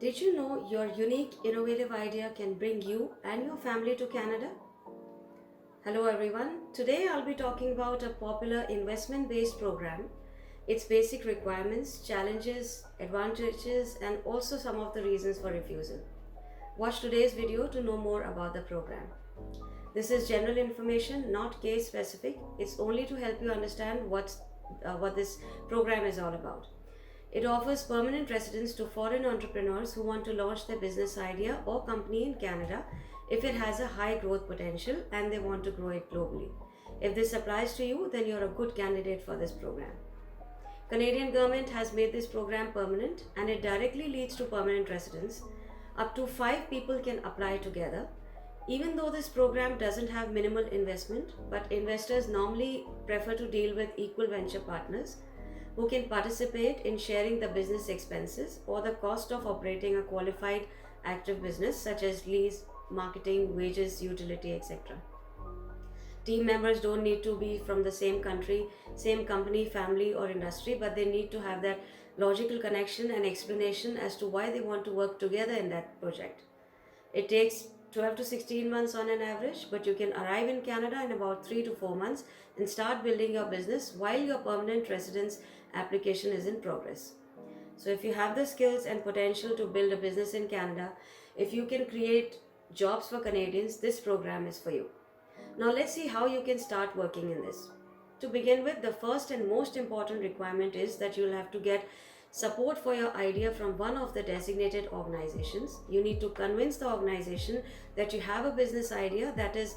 Did you know your unique, innovative idea can bring you and your family to Canada? Hello, everyone. Today I'll be talking about a popular investment based program, its basic requirements, challenges, advantages, and also some of the reasons for refusal. Watch today's video to know more about the program. This is general information, not case specific. It's only to help you understand what this program is all about. It offers permanent residence to foreign entrepreneurs who want to launch their business idea or company in Canada if it has a high growth potential and they want to grow it globally. If this applies to you, then you're a good candidate for this program. Canadian government has made this program permanent and it directly leads to permanent residence. Up to 5 people can apply together. Even though this program doesn't have minimal investment, but investors normally prefer to deal with equal venture partners who can participate in sharing the business expenses or the cost of operating a qualified active business such as lease, marketing, wages, utility, etc. Team members don't need to be from the same country, same company, family, or industry, but they need to have that logical connection and explanation as to why they want to work together in that project. It takes 12 to 16 months on an average, but you can arrive in Canada in about 3 to 4 months and start building your business while your permanent residence application is in progress. So, if you have the skills and potential to build a business in Canada, if you can create jobs for Canadians, this program is for you. Now, let's see how you can start working in this. To begin with, the first and most important requirement is that you'll have to get support for your idea from one of the designated organizations. You need to convince the organization that you have a business idea that is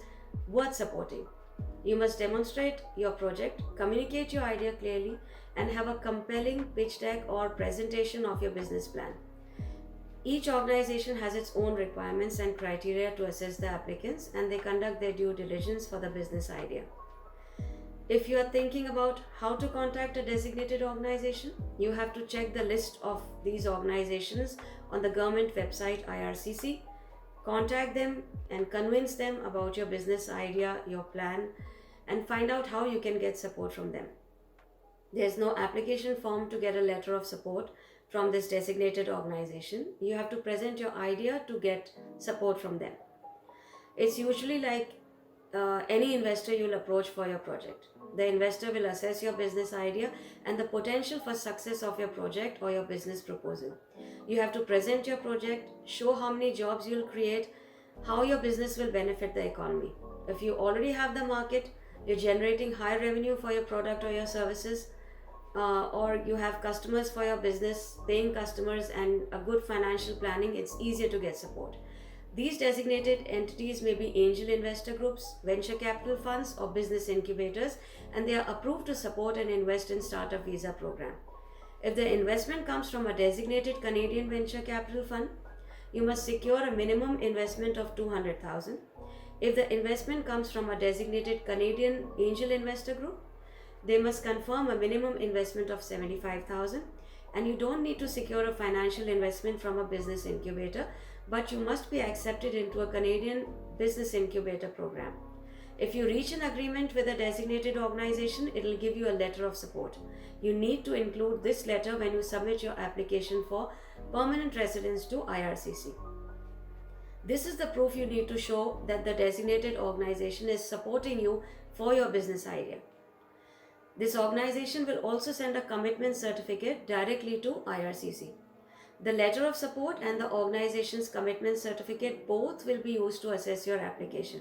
worth supporting. You must demonstrate your project, communicate your idea clearly, and have a compelling pitch deck or presentation of your business plan. Each organization has its own requirements and criteria to assess the applicants, and they conduct their due diligence for the business idea. If you are thinking about how to contact a designated organization, you have to check the list of these organizations on the government website IRCC. Contact them and convince them about your business idea, your plan, and find out how you can get support from them. There's no application form to get a letter of support from this designated organization. You have to present your idea to get support from them. It's usually like any investor you'll approach for your project. The investor will assess your business idea and the potential for success of your project or your business proposal. You have to present your project, show how many jobs you'll create, how your business will benefit the economy. If you already have the market, you're generating high revenue for your product or your services, or you have customers for your business, paying customers, and a good financial planning, it's easier to get support. These designated entities may be angel investor groups, venture capital funds, or business incubators, and they are approved to support and invest in startup visa program. If the investment comes from a designated Canadian venture capital fund, you must secure a minimum investment of $200,000. If the investment comes from a designated Canadian angel investor group, they must confirm a minimum investment of $75,000, and you don't need to secure a financial investment from a business incubator, but you must be accepted into a Canadian business incubator program. If you reach an agreement with a designated organization, it will give you a letter of support. You need to include this letter when you submit your application for permanent residence to IRCC. This is the proof you need to show that the designated organization is supporting you for your business idea. This organization will also send a commitment certificate directly to IRCC. The letter of support and the organization's commitment certificate both will be used to assess your application.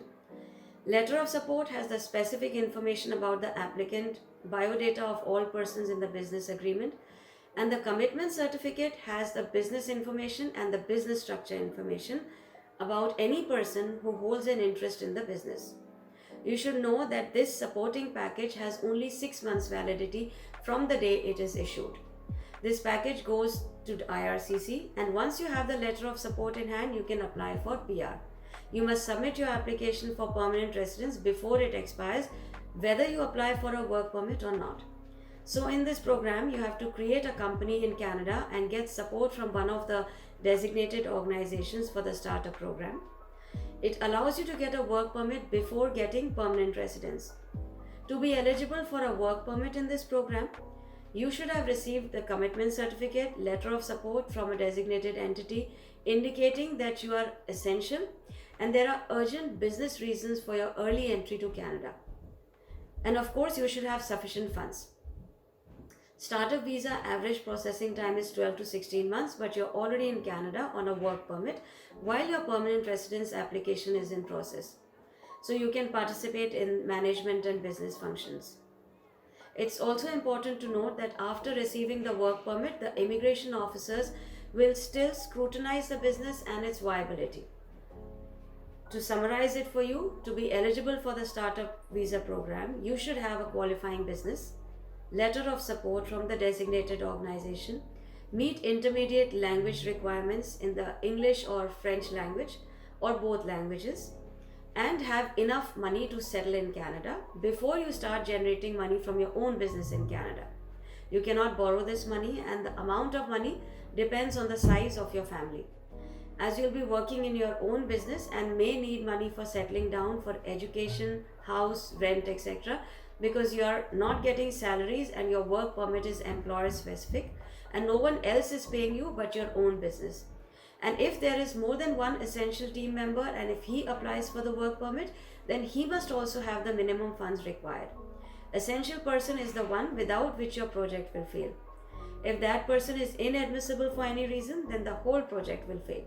Letter of support has the specific information about the applicant, biodata of all persons in the business agreement, and the commitment certificate has the business information and the business structure information about any person who holds an interest in the business. You should know that this supporting package has only 6 months validity from the day it is issued. This package goes to IRCC, and once you have the letter of support in hand, you can apply for PR. You must submit your application for permanent residence before it expires, whether you apply for a work permit or not. So in this program, you have to create a company in Canada and get support from one of the designated organizations for the starter program. It allows you to get a work permit before getting permanent residence. To be eligible for a work permit in this program, You should have received the commitment certificate, letter of support from a designated entity indicating that you are essential and there are urgent business reasons for your early entry to Canada. And of course, you should have sufficient funds. Startup visa average processing time is 12 to 16 months, but you're already in Canada on a work permit while your permanent residence application is in process. So you can participate in management and business functions. It's also important to note that after receiving the work permit, the immigration officers will still scrutinize the business and its viability. To summarize it for you, to be eligible for the startup visa program, you should have a qualifying business, letter of support from the designated organization, meet intermediate language requirements in the English or French language or both languages, and have enough money to settle in Canada before you start generating money from your own business in Canada. You cannot borrow this money, and the amount of money depends on the size of your family. As you'll be working in your own business and may need money for settling down for education, house, rent, etc., because you are not getting salaries and your work permit is employer specific and no one else is paying you but your own business. And if there is more than one essential team member and if he applies for the work permit, then he must also have the minimum funds required. Essential person is the one without which your project will fail. If that person is inadmissible for any reason, then the whole project will fail.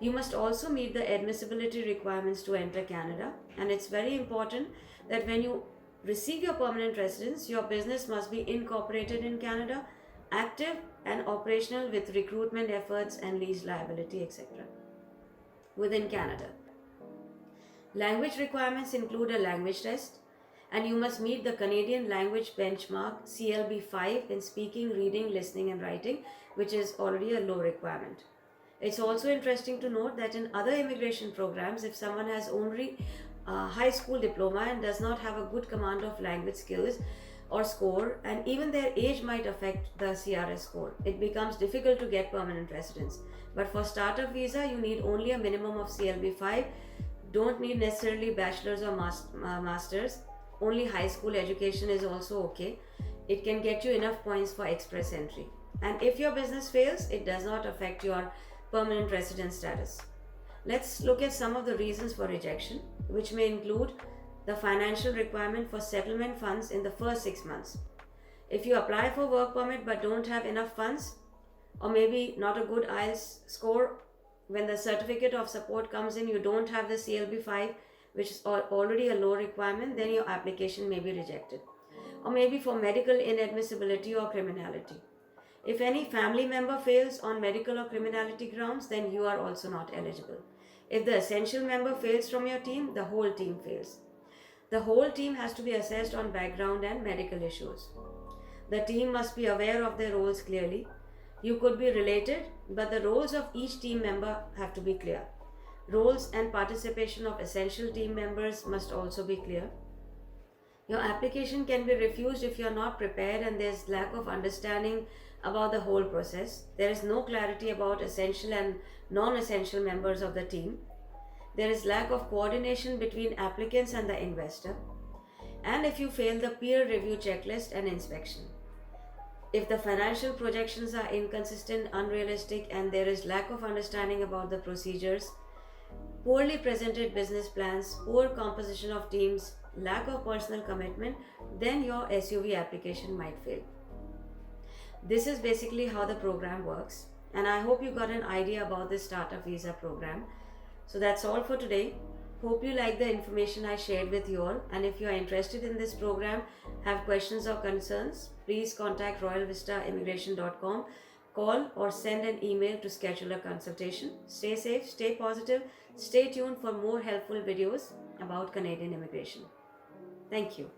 You must also meet the admissibility requirements to enter Canada, and it's very important that when you receive your permanent residence, your business must be incorporated in Canada, active and operational with recruitment efforts and lease liability, etc. within Canada. Language requirements include a language test, and you must meet the Canadian language benchmark CLB 5 in speaking, reading, listening, and writing, which is already a low requirement. It's also interesting to note that in other immigration programs, if someone has only a high school diploma and does not have a good command of language skills or score, and even their age might affect the CRS score, it becomes difficult to get permanent residence. But for startup visa, you need only a minimum of CLB 5, don't need necessarily bachelor's or master's, only high school education is also okay. It can get you enough points for express entry. And if your business fails, it does not affect your permanent residence status. Let's look at some of the reasons for rejection, which may include the financial requirement for settlement funds in the first 6 months. If you apply for work permit but don't have enough funds, or maybe not a good IELTS score, when the certificate of support comes in, you don't have the CLB 5, which is already a low requirement, then your application may be rejected. Or maybe for medical inadmissibility or criminality. If any family member fails on medical or criminality grounds, then you are also not eligible. If the essential member fails from your team, the whole team fails. The whole team has to be assessed on background and medical issues. The team must be aware of their roles clearly. You could be related, but the roles of each team member have to be clear. Roles and participation of essential team members must also be clear. Your application can be refused if you are not prepared and there's lack of understanding about the whole process. There is no clarity about essential and non-essential members of the team. There is lack of coordination between applicants and the investor. And if you fail the peer review checklist and inspection. If the financial projections are inconsistent, unrealistic, and there is lack of understanding about the procedures, poorly presented business plans, poor composition of teams, lack of personal commitment, then your SUV application might fail. This is basically how the program works, and I hope you got an idea about this startup visa program. So that's all for today. Hope you like the information I shared with you all, and if you are interested in this program, have questions or concerns, please contact royalvistaimmigration.com, call or send an email to schedule a consultation. Stay safe, stay positive, stay tuned for more helpful videos about Canadian immigration. Thank you.